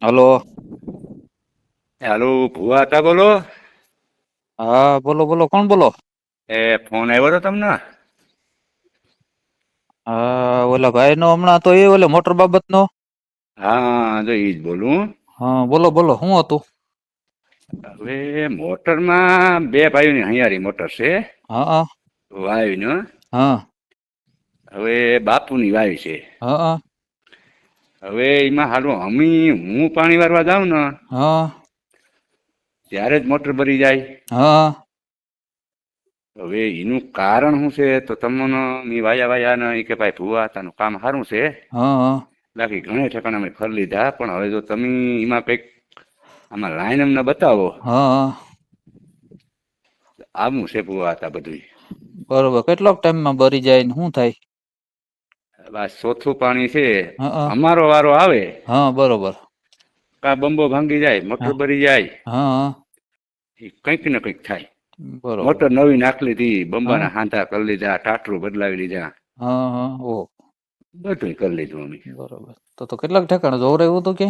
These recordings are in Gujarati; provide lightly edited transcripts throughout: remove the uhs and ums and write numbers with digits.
હલો. હાલો ભુવા હતા બોલો. હા બોલો બોલો કોણ બોલો. એ ફોન આવ્યો હતો તમને. હા ઓલા ભાઈ નો હમણાં તો એ ઓ મોટર બાબત નો. હા તો એજ બોલું. હા બોલો બોલો શું હતું. હવે મોટરમાં બે ભાઈની હયારી મોટર છે. હા હ. વાયુ ન. હા. હવે બાપુ ની વાવી છે. હા. હવે એમાં હાલ હું પાણી વારવા જાઉં ને. હા. ત્યારે જ મોટર ભરી જાય. હા. હવે એનું કારણ શું છે તો તમને વાયા વાયા ને કે ભાઈ ભુવા હતા ન કામ સારું છે. હા હા. બાકી ઘણા ઠકાણા અમે ફરી લીધા પણ હવે જો તમે એમાં કઈક આમાં લાઈન અમને બતાવો. હા. આમું છે ભુવા હતા બધું. બરોબર કેટલોક ટાઈમમાં બરી જાય ને શું થાય. બસ ચોથું પાણી છે હા અમારો વારો આવે. હા બરોબર. કા બંબો ભાંગી જાય મોટર હા ભરી જાય. હા એ કંઈક ને કંઈક થાય બરોબર મોટર નવી નાખલી હતી હા બંબાના હાંધા કરી લીધા ટાટરું બદલાવી લીધા. હા હા ઓ. બધું કરી લીધું અમે. બરોબર તો કેટલાક ઠેકાણે જોર એવું હતું કે.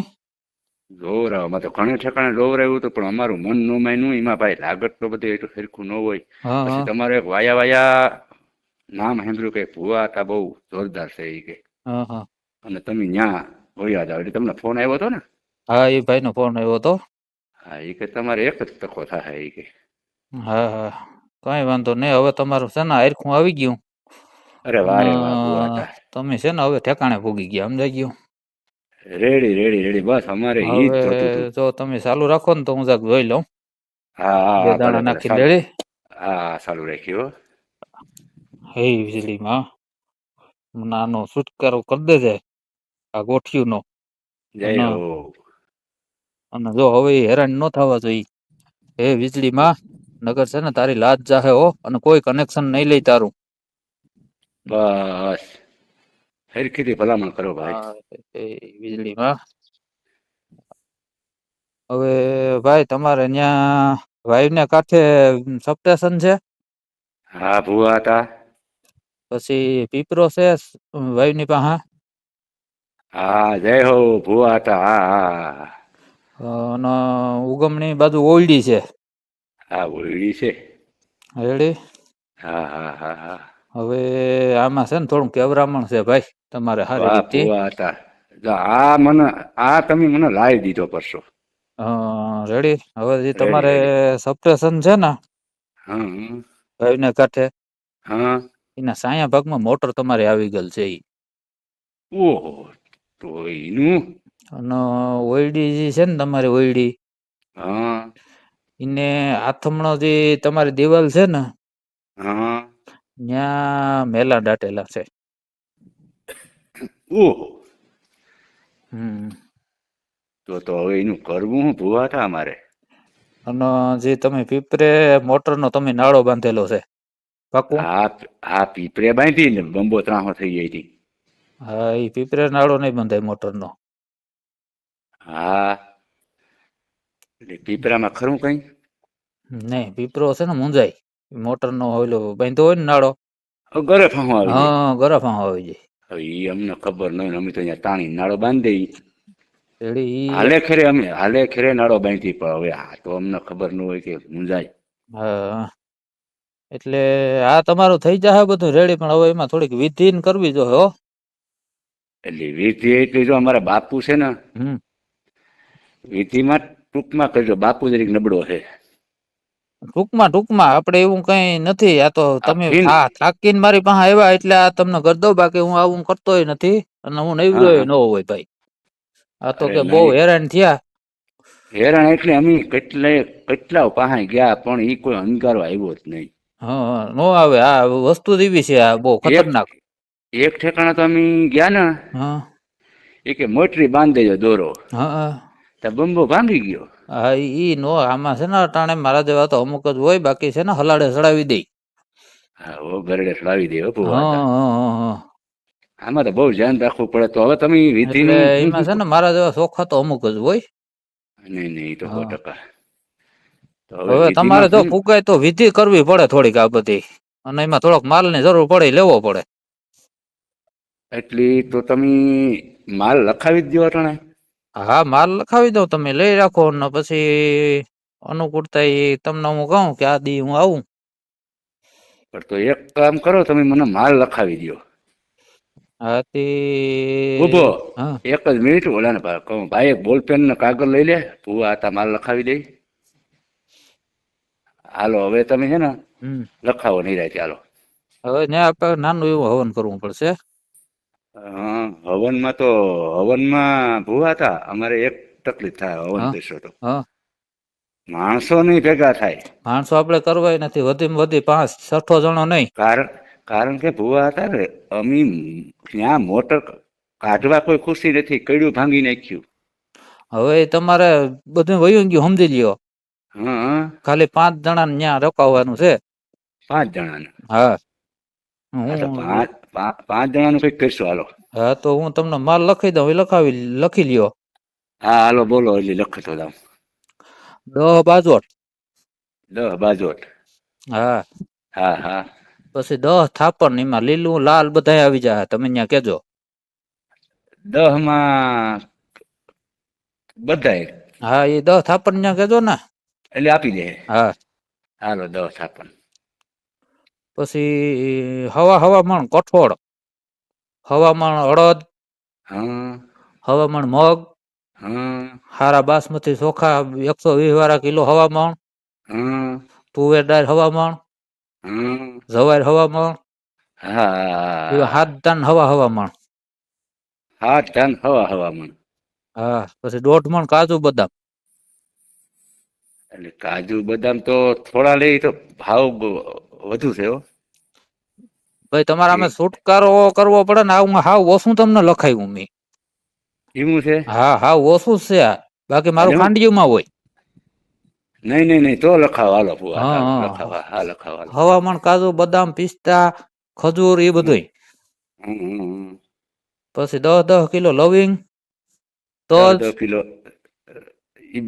જોવરાવમાં તો ઘણા ઠેકાણે જોવરાવ્યું હતું પણ અમારું મન ન માન્યું એમાં ભાઈ લાગત તો બધે એટલું સરખું ન હોય. હા પછી હા તમારે વાયા વાયા નામ સાંભળ્યું કે ભુવા હતા બઉ જોરદાર છે એ કે. હા હા. અને તમે ન્યાં હોયા જાવ એટલે તમને ફોન આવ્યો હતો ને. હા એ ભાઈ નો ફોન આવ્યો હતો. હા એ કે તમારે એક જ ટકો થાય એ કે. હા હા કઈ વાંધો નઈ હવે તમારું છેને હરખું આવી ગયું. અરે અને વારે વાહ ભુવા હતા તમે છે ને હવે ઠેકાણે ભોગી ગયા સમજાઈ ગયું. રેડી રેડી રેડી બસ અમારે ઈ જ હવે જોતું હતું. જો તમે ચાલુ રાખો ને તો હું જક જોઈ લઉં. હા હા બે હા ભલે દાણા ભલે નાખીને ચાલ રેડી હા ચાલું રાખ્યું. હે વીજળીમાં નાનો છુટકારો કરી દેજે આ ગોઠિયું નો. જય અને હો. અને જો હવે હેરાન ન થવા જોઈ હે વીજળીમાં નગર છે ને તારી લાજ જાહે હો અને કોઈ કનેક્શન નહી લઈ તારું. બસ સરખીથી ભલામણ કરો ભાઈ. હા એ વીજળીમાં હવે ભાઈ તમારે ત્યાં વાયને કાંઠે સપટેશન છે. હા ભુવા હતા. પછી પીપરો છે વાવની પાહે. હા જય હો ભુવા હતા હા હા. અને ઉગમણી બાજુ ઓયડી છે. હા ઓયડી છે. રેડી. હા હા હા હા. હવે આમાં છે ને થોડું કેવરામણ છે ભાઈ. તમારે હારી વાહ રીતથી ભુવા હતા આ મને આ તમે મને લાવી દીધો પરસો. હ રેડી હવે જે રેડી તમારે રેડી સપ્ટેશન છે ને. હા. વાવને કાંઠે હા. એના સાયા ભાગમાં મોટર તમારી આવી ગયેલ છે એ. ઓહો તો એનું. અને ઓયડી જે છે ને તમારી ઓયડી. હા. એને આથમણો જે તમારી દિવાલ છે ને. હા. યાં મેલા દાટેલા છે. ઓહો. હમ. તો હવે એનું કરવું હું ભુવા હતા અમારે. અને જે તમે પીપરે મોટર નો તમે નાળો બાંધેલો છે. પાકું હા હા પીપરે બાંધી ને બંબો ત્રાહો થઇ જાય હતી. હા એ પીપરે નાળો નહી બંધાય મોટર નો. હા એટલે પીપરામાં ખરું કઈ. નહી પીપરો હશે ને મુંજાઈ મોટર નો હોયલો બાંધો હોય ને નાળો. ઘરે ફાંસો આવી જાય હા ગરફા આવી જાય. હવે એ અમને ખબર ન હોય અમે તો અહીંયા તાણી નાળો બાંધી દઈ. એડી ઈ હાલે ખેરે અમે હાલે ખેરે નાડો બાંધી પણ હવે આ તો અમને ખબર ન હોય કે મુંજાય. હા. એટલે આ તમારું થઈ જાહે બધું રેડી પણ હવે એમાં થોડીક વિધિ કરવી જો હો. એટલે વિધિ એટલે જો અમારા બાપુ છે ને. હમ. વિધિમાં ટૂંકમાં કરજો બાપુ જરીક નબળો હે. ટૂંકમાં આપડે એવું કઈ નથી આ તો આ તમે ફીન થાકીને મારી પાસે આવ્યા એટલે આ તમને કરી દઉં બાકી હું આવું કરતોય નથી. અને હું હા નવરોય હા ન હોય ભાઈ આ તો અરે કે બહુ નહીં હેરાન થયા. હેરાણ એટલે અમે કેટલા પાસે ગયા પણ એ કોઈ અંગારો આવ્યો જ નહી. હા ન આવે આ વસ્તુ જ એવી છે આ બહુ એક ખતરનાક. એક ઠેકાણા તો અમે ગયા ને. હા. એ કે મોટરી બાંધ દેજો દોરો હા તો બંબો ભાંગી ગયો. હા ઈ નો આમાં છે ને અટાણે મારા જેવા તો અમુક જ હોય બાકી છે ને હલાડે ચડાવી દઈ. હા ગરડે ચડાવી દે ભુવા હતા. હા આમાં તો બઉુ ધ્યાન રાખવું પડે તો હવે તમે વિધિ એટલે નું હું એમાં છે ને મારા જેવા ચોખા તો અમુક જ હોય. નહી નહી તો સો હા ટકા. તો હવે તમારે વિધિમાં જો હું ફૂગાય તો વિધિ કરવી પડે થોડીક આ બધી અને એમાં થોડોક માલ ની જરૂર પડે લેવો પડે. એટલે તો તમે માલ લખાવી જ દો તણે. હા માલ લખાવી દઉં, તમે લઈ રાખો ને પછી અનુકૂળતા એ તમને હું કહું કે આ દી હું આવું. પણ તો એક કામ કરો, તમે મને માલ લખાવી દો. હા તે ઉભો હા એક જ મિનિટ, ઓલાને કહું ભાઈ એક બોલપેન ને કાગળ લઈ લે, ભૂવા હતા માલ લખાવી દઈ. હાલો હવે તમે છે ને હમ લખાવો નિરાંતે હાલો. હવે ત્યાં આપણે નાનું એવું હવન કરવું પડશે. હા હવનમાં ભૂવા હતા, અમારે એક તકલીફ થાય હવન હા કરશો તો હા માણસો નહીં ભેગા થાય. માણસો આપડે કરવાય નથી, વધીમાં વધી 5-6 જણો નહીં. કારણ કે ભૂવા હતા ને અમી ત્યાં મોટર કાઢવા કોઈ ખુશી નથી, કડ્યું ભાંગી નાખ્યું. હવે તમારે બધું વયું ગયું સમજી લ્યો. હા ખાલી 5 જણાને ત્યાં રોકાવાનું છે. 5 જણાને. હા હા તો હું પાંચ જણાનું કંઈક કરશું હાલો. હા તો હું તમને માલ લખી દઉં, એ લખી લ્યો. હા હાલો બોલો, એટલે લખતો જાવ. 10 બાજોટ. 10 બાજોટ. હા હા હા. પછી 10 થાપણ, એમાં લીલું લાલ બધા આવી જાય, તમે ત્યાં કેજો. 10 માં બધાય. હા એ 10 થાપણ ત્યાં કેજો ને. એટલે આપી દે. હા હાલો 10 થાપણ. પછી હવામણ કઠોળ, હવામણ અડદ, હા હવામણ મગ, હા હારા બાસમતી ચોખા 120 વાળા કિલો હવામણ, હા તુવેર દાળ હવામણ, હા જવાર હવામણ, એવા હા 7 ટન હવામણ. 7 ટન હવામણ. હા પછી 1.5 મણ કાજુ બદામ. એટલે કાજુ બદામ તો થોડા લઈ તો ભાવ વધુ છે હો. ભાઈ તમારે આમે છુટકારો કરવો પડે ને, આવું હાવ ઓછું તમને લખાયું મેં. એવું છે. હા હા ઓછું જ છે આ, બાકી એટલે મારું હું ખાંડિયુંમાં હોય. નહીં તો લખાવો હાલો ફુવા હા હાલો હા લખાવા હા લખાવો હાલો. હવામણ કાજુ બદામ પિસ્તા ખજૂર એ બધુંય. હમ. પછી 10 કિલો લવિંગ. તજ 10 કિલો એ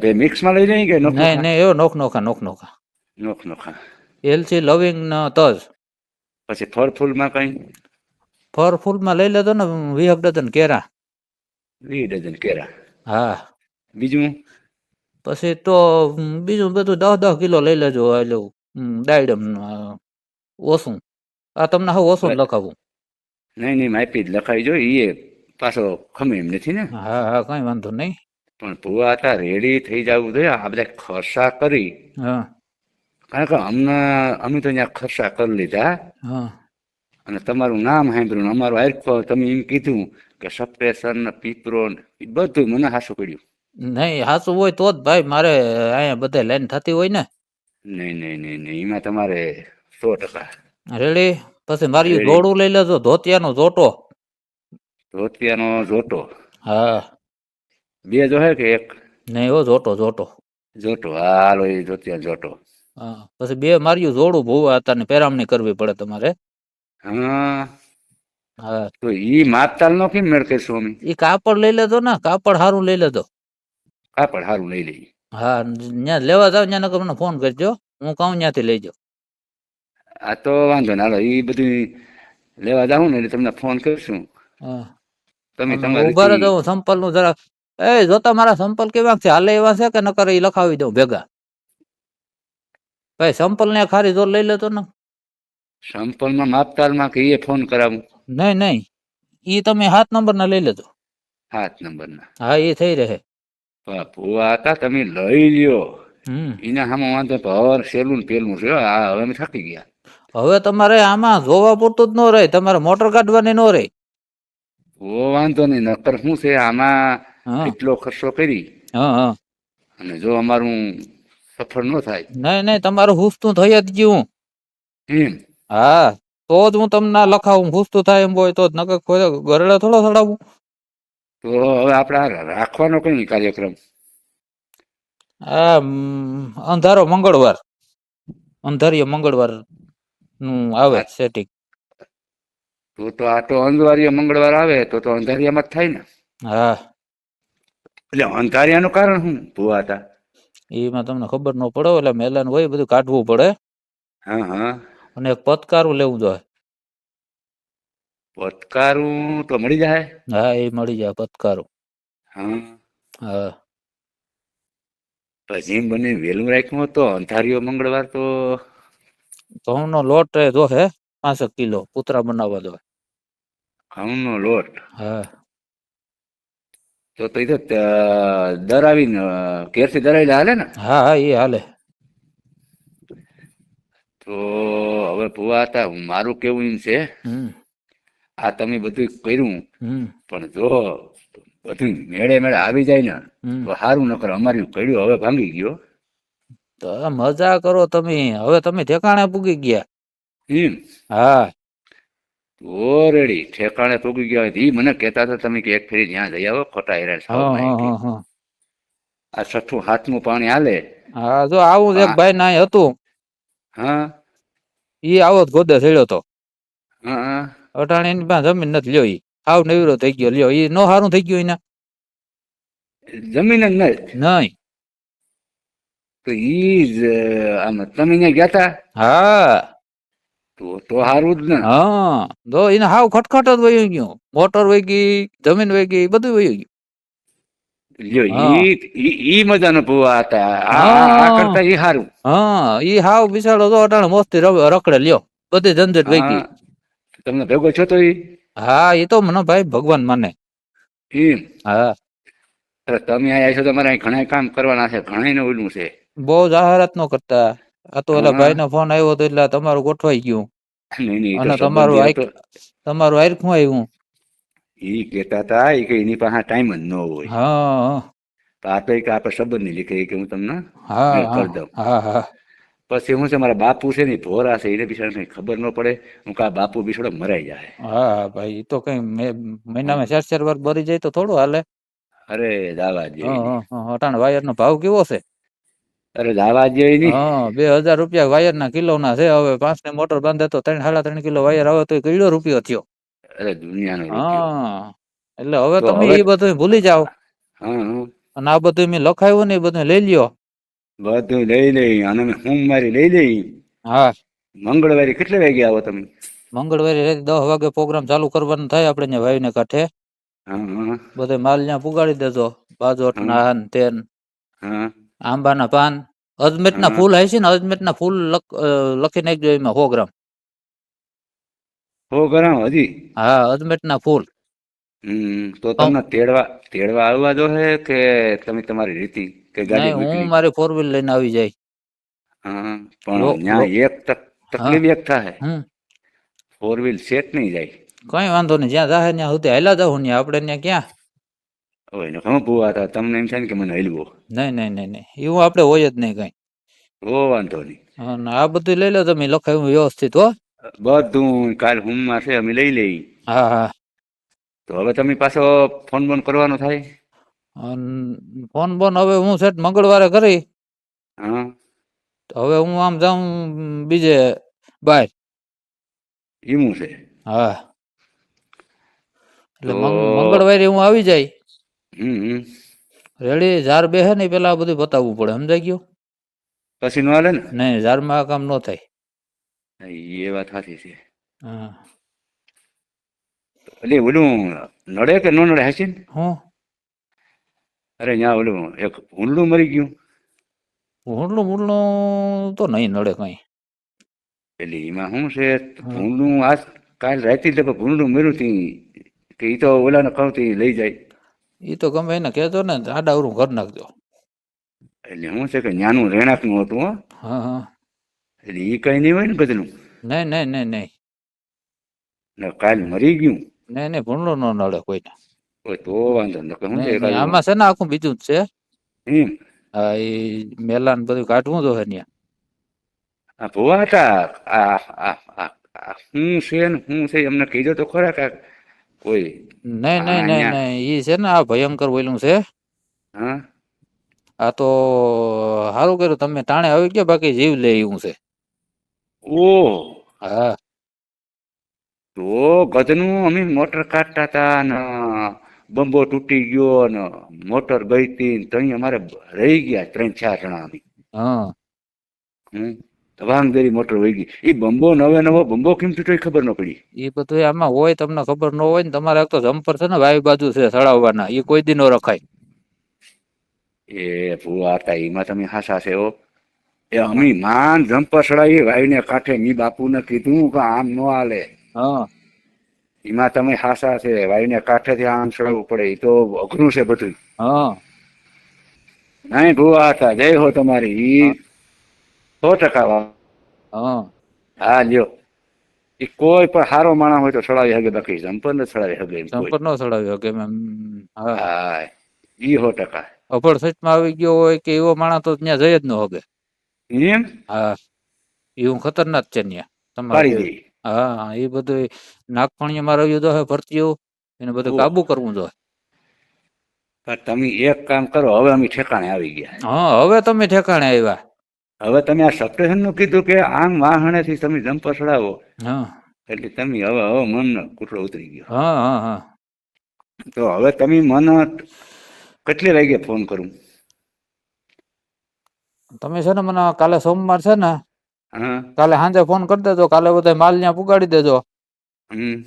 બે મિક્સમાં લઈ જાય કે નહીં એવો નોખા નોખા. નોખા. એલચી લવિંગ ને તજ. પછી ફળ ફૂલમાં કઈ. ફળ ફૂલમાં લઈ લેજો ને 20 ડઝન કેરા. 20 ડઝન કેરા. હા બીજું. પછી તો બીજું બધું 10 કિલો લઈ લેજો એટલે ડાયડમ ઓછું. આ તમને હવે ઓછું જ લખાવું. નહીં માપી જ લખાવી જો એ પાછો ખમે એમ નથી ને. હા હા કઈ વાંધો નહીં. પણ ભુવા હતા રેડી થઈ જવું જોઈએ, આ બધા ખર્ચા કરી. હા કારણ કે અમે તો અહીંયા ખર્ચા કરી લીધા. હા અને તમારું નામ સાંભળ્યું, અમારું આખો તમે એમ કીધું કે સપ્રેશન પીપરો એ બધું મને હાસું પડ્યું. નહીં હાચું હોય તો જ ભાઈ, મારે અહીંયા બધે લાઈન થતી હોય ને. નહીં એમાં તમારે 100%. રેડી. પછી મારી રેડી. જોડું લઈ લેજો, ધોતિયાનો જોટો. ધોતિયાનો જોટો. હા 2 જોહે કે 1. નહીં હો જોટો. જોટો હાલો એ ધોતિયા જોટો. હા પછી 2 માર્યું જોડું ભૂવા હતા ને પેરામણી કરવી પડે તમારે. હા હા તો ઈ માપતાલ નો કેમ મેળ કરશું અમે. એ કાપડ લઈ લેજો ને, કાપડ સારું લઈ લેજો. કાપડ સારું લઈ લઈએ. હા ત્યાં લેવા જાવ ત્યાં મને ફોન કરજો, હું કહું ત્યાંથી લઈ જાવ. આ તો વાંધો ને હાલો, એ બધું લેવા જાઉં ને એટલે તમને ફોન કરશું. હા તમે અને તમારી ઉભા રીતે રહેજો, હું સંપલ નું જરા જોતા મારા સંપલ કેવા છે, હાલે એવા છે કે નકર એ લખાવી દઉં ભેગા. ભાઈ સંપલ ને ખારી જોર લઈ લેતો ને. સંપલમાં માપતાલમાં કે એ ફોન કરાવું. નહીં ઈ તમે 7 નંબર ના લઈ લેજો. 7 નંબરના. હા એ થઈ રહે. ભુવા હતા તમે લઈ લ્યો. હમ એના સામે વાંધો ભર સેલું પેલું છે, આ હવે અમે થાકી ગયા. હવે તમારે આમાં જોવા પૂરતું જ ન રહે, તમારે મોટર કાઢવાની ન રહે. વાંધો નહીં, નકર શું છે આમાં હા એટલો ખર્ચો કરી હા અને જો અમારું સફળ ન થાય. નહીં તમારું હુસતું થઈ જ ગયું. એમ. હા તો જ હું તમને લખાવું, હુસતું થાય એમ હોય તો જ, નકર ગરડા થોડો ચડાવું. તો હવે આપણે રાખવાનો કઈ કાર્યક્રમ. અંધારો મંગળવાર, અંધારીય મંગળવાર નું આવે સેટિંગ. આ તો અંધવારીય મંગળવાર આવે તો અંધારિયામાં જ થાય ને. હા એટલે અંધારિયાનું કારણ શું ભુવા હતા. એમાં તમને ખબર ન પડે, એટલે મેલાન હોય બધું કાઢવું પડે. હા અને એક પતકારું લેવું જોઈએ. પતકારું તો મળી જાય. હા એ મળી જાય પતકારું. હા હા પછી એમ બને વહેલું રાખ્યું હતો અંધારીઓ મંગળવાર તો ઘઉંનો લોટ જો હે 5 કિલો પુતરા બનાવવા દો. ઘઉંનો લોટ હા તો એ તો દરાવીને ઘેરથી દરાવીને હાલે ને. હા હા એ હાલે. તો હવે ભુવા હતા મારું કેવું એમ છે. હમ આ તમે બધું કર્યું હમ પણ જો બધું મેળે મેળે આવી જાય ને હમ તો સારું ન કરે અમારી કડ્યું હવે ભાંગી ગયો. તો મજા કરો તમે હવે તમે ઠેકાણે પૂગી ગયા. એમ હા ઓ રેડી ઠેકાણે તૂગી ગયા એ મને કહેતા હતા તમે કે એક ફેરી જ્યાં જઈ આવો ખોટા હેરાન થાવ હા માં હા કે હા હા આ છઠ્ઠું હાથમું પાણી હાલે. હા જો આવું એક ભાઈ ના હતું. હા ઈ આવો ગોદે સડ્યો તો. હા અટાણી ની પા જમીન નથી લ્યો હાવ નવીરો થઈ ગયો લ્યો ઈ નો સારું થઈ ગયું એને. જમીન જ નહીં. નઈ તો ઈ જ આમ તમે અહીંયા ગયા તા. હા તો હારું જ ને. હા જો એને હાવ ખટખટ જ વયું ગયું મોટર વહી ગઈ જમીન વહી ગઈ બધું વયું ગયું. લ્યો હા ઈ મજાનો ભુવા હતા આ હા કરતા ઈ હારું. હા ઈ હાવ બિસાડો તો અટાણે મસ્તી રખડે લ્યો બધી ઝંઝટ વહી હા ગઈ. તમને ભેગો છો તો ઈ. હા એ તો મને ભાઈ ભગવાન માને. એમ હા તમે આયા છો તમારે ઘણા કામ કરવાના છે ઘણા ને ઓલું છે. બહુ જાહેરાત નો કરતા આ તો એલા હા ભાઈ નો ફોન આવ્યો હતો એટલે તમારું ગોઠવાઈ ગયું. નહીં નહીં એ તો અને તમારું સંબંધી હતો. તમારું આયરખું આવ્યું. ઈ કેતા તા કે એની પાસે ટાઈમ જ ન હોય. હા તો આ તો કે આપડે સંબંધ ની લીધે કે હું તમને હા મેળ હા કરી દઉં. હા હા પછી હું છે મારા બાપુ છે ને ભોરા છે એને બિચારા કઈ ખબર ન પડે હું કા બાપુ બિછડો મરાઈ જાય. હા ભાઈ તો કઈ હં. મહિનામાં 4 વાર ભરી જાય તો થોડું હાલે. અરે દાવા હ જેવી નહીં. અટાણ વાયર નો ભાવ કેવો છે. અરે દાવા જેવી નહીં. હા 2000 વાયર ના કિલો ના છે હવે 5 ની મોટર બાંધે તો 3 સાડા 3 કિલો વાયર આવે તો કઈડો રૂપિયો થયો. અરે દુનિયાનો રૂપિયો. હા એટલે હવે તો તમે હવે એ બધું ભૂલી જાવ. હા અને આ બધું મેં લખાયું ને એ બધું લઈ લ્યો. બધું લઈ લઈ અને હું મારી લઈ લઈ. હા મંગળવારે કેટલા વાગે આવો તમે. મંગળવારે રાતે 10 વાગે પ્રોગ્રામ ચાલુ કરવાનું થાય આપડે ત્યાં વાવ ને કાંઠે. હા હા બધે માલ ત્યાં પુગાડી દેજો બાજોટ હા ના તેન હા આંબા ના પાન અજમેટ ના હા ફૂલ હ છે ને અજમેટ ના ફૂલ લખી નાખજો એમાં 100 ગ્રામ. 100 ગ્રામ હજી. હા અજમેટ ના ફૂલ. તો તમને તેડવા આવવા જો હે કે તમે તમારી રીતિ કે ગાડી નહી હું મોકલી. મારી 4 વ્હીલ લઈને આવી જાય. હા લો પણ લો ત્યાં એક હા તકલીફ એક થાય. હમ 4 વ્હીલ સેટ નહી જાય. કઈ વાંધો નઈ જ્યાં જાહે ત્યાં સુધી હાલ્યા જાહુ આપડે ત્યાં ક્યાં. હોયને ઘ પુવા હતા તમને એમ થાય ને કે મને હલવો. નઈ એવું આપડે હોય જ નહી કઈ. ઓ વાંધો નહી. હા આ બધું લઈ લો તમે લખાયું વ્યવસ્થિત હો. બધું કાલ હુમમાં છે અમે લઈ લઈ. હા હા તો હવે તમે પાછો ફોન બોન કરવાનો થાય. ફોન બોન હવે હું સેટ મંગળવારે કરી. હા હવે હું આમ જાઉં બીજે બાર. એવું છે. હા એટલે તો મંગળવારે હું આવી જાય. હમ રેડી જાર બેહે ને પેલા આ બધું બતાવવું પડે સમજાઈ ગયું. પછી નો હાલે ને. નહી ઝારમાં આ કામ ન થાય. એ વાત હાચી છે. હા એટલે ઓલું નડે કે ન નડે હસીન. હું અરે યાં ઓલું એક હુંડલું મરી ગયું. હુડલું મુડલું તો નઈ નડે કઈ. એટલે એમાં શું છે હા ભૂડું આ કાલ રાતે ભૂડું મેરું ત કે તો ઓલાને કઉ લઈ જાય. ઈ તો ગમે એને કેજો ને આડાઅવરું કર નાખજો. એટલે હું છે કે ન્યાનું રહેણાંક નું હતું હો. હા હા એટલે ઈ કઈ નઈ હોય ને બદલું. નઈ કાલ મરી ગયું. નઈ ભૂલો ન નડે કોઈને. હોય તો વાંધો નકર શું છે નઈ એકાદું આમાં છે ને આખું બીજું જ છે. એમ હા એ મેલા ને બધું કાઢવું જો હે ત્યાં. હા ભુવા હતા હું છે ને હું છે એમને કીધો તો ખોરાક કોઈ નઈ ઈ છે ને આ ભયંકર ઓયલું છે. હા હા તો સારું કર્યું તમે ટાણે આવી ગયો બાકી જીવ લે એવું છે. ઓહ હા તો ગધનું અમે મોટર કાઢતા તા ને બંબો તૂટી ગયો ને મોટર ગઈ હતી તો અહીં અમારે રહી ગયા 3-4 જણા. હા હમ વાંગદરી મોટર વહી ગઈ. એ બંબો નવો બંબો કેમ તૂટ્યો એ ખબર ન પડી. એ બધું આમાં હોય, તમને ખબર ન હોય ને. તમારે એક તો જમ્પર છે ને વાયુ બાજુ છે સડાવવાના, એ કોઈ દી નો રખાય. એ ભૂવા હતા એમાં તમે હાસા છે હો. એ અમી માન જમ્પર સડાવી વાયુને કાંઠે મી બાપુને કીધું કે આમ ન હાલે. હા એમાં તમે હાસા છે, વાયુને કાંઠેથી આમ સડાવવું પડે. એ તો અઘરું છે બધું. હા નહીં ભૂવા હતા, જય હો તમારી. ઈ 100% વાત. હા હા લ્યો. એ કોઈ પણ સારો માણસ હોય તો સડાવી શકે, બાકી જમ્પર ને સડાવી શકે એમ કોઈ. જમ્પર નો સડાવ્યો કે એમ. હા હા ઈ 100%. અભળ સચમાં આવી ગયો હોય કે એવો માણસ તો ત્યાં જઈ જ ન હોગે. એમ હા એવું ખતરનાક છે ત્યાં પાડી તમારે. દે. હા એ બધું નાગફણીમાં રહ્યું તો ભરતીઓ એને બધું ઓહ કાબુ કરવું જોઈએ. પણ તમે એક કામ કરો, હવે અમે ઠેકાણે આવી ગયા. હા હવે તમે ઠેકાણે આવ્યા. હવે તમે આ સપ્ટેશન નું કીધું કે આમ વાહણેથી તમે જમ્પર ચડાવો, હા એટલે તમે હવે મનનો કૂટલો ઉતરી ગયો. હા હા હા તો હવે તમે મને કેટલી વાગે ફોન કરું? તમે છે ને મને કાલે સોમવાર છે ને, હા કાલે સાંજે ફોન કરી દેજો. કાલે બધા માલ ત્યાં પુગાડી દેજો. હમ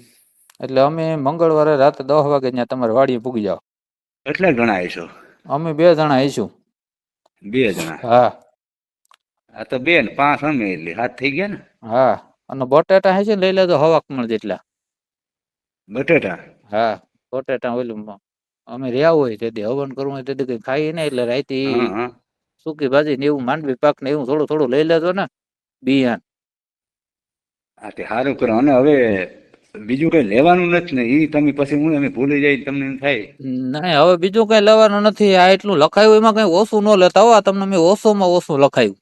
એટલે અમે મંગળવારે રાતે 10 વાગે ત્યાં તમારે વાડીએ પૂગી જાવ. કેટલા જણા આવીશો? અમે 2 જણા આવીશું. 2 જણા. હા આ તો 2 ને 5 અમે, એટલે 7 થઈ ગયા ને. હા અને બટેટા હશે ને લઈ લેજો 1.5 કમણ જેટલા. બટેટા? હા બટેટા ઓલું અમે રહ્યા હોય તેથી હવન કરવું હોય તેથી કઈ ખાઈ ને, એટલે રાતે હા હા સૂકી ભાજી ને એવું માંડવી પાક ને એવું થોડું થોડું લઈ લેજો ને બિયાન. હા તે સારું કરો. અને હવે બીજું કઈ લેવાનું નથી ને? એ તમે પછી હું અમે ભૂલી જાય તમને એમ થાય. નહીં હવે બીજું કઈ લેવાનું નથી. આ એટલું લખાયું એમાં કઈ ઓછું ન લેતા હો. આ તમને મેં ઓછોમાં ઓછું લખાયું.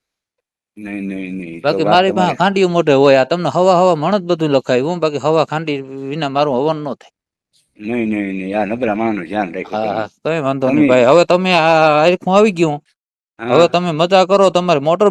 નહીં નહીં નહીં, તો બાકી વાત મારી પાસે તમારે. ખાંડીઓ મોઢે હોય. આ તમને હવા મણ જ બધું લખાયું. બાકી હવા ખાંડી વિના મારું હવન ન થાય. નહીં નહીં નહીં, આ નબળા માણસનું ધ્યાન રાખો હા તમે. હા કઈ વાંધો નહીં અમે ભાઈ. હવે તમે આ આખું આવી ગયું. હવે હા તમે મજા કરો. તમારી મોટર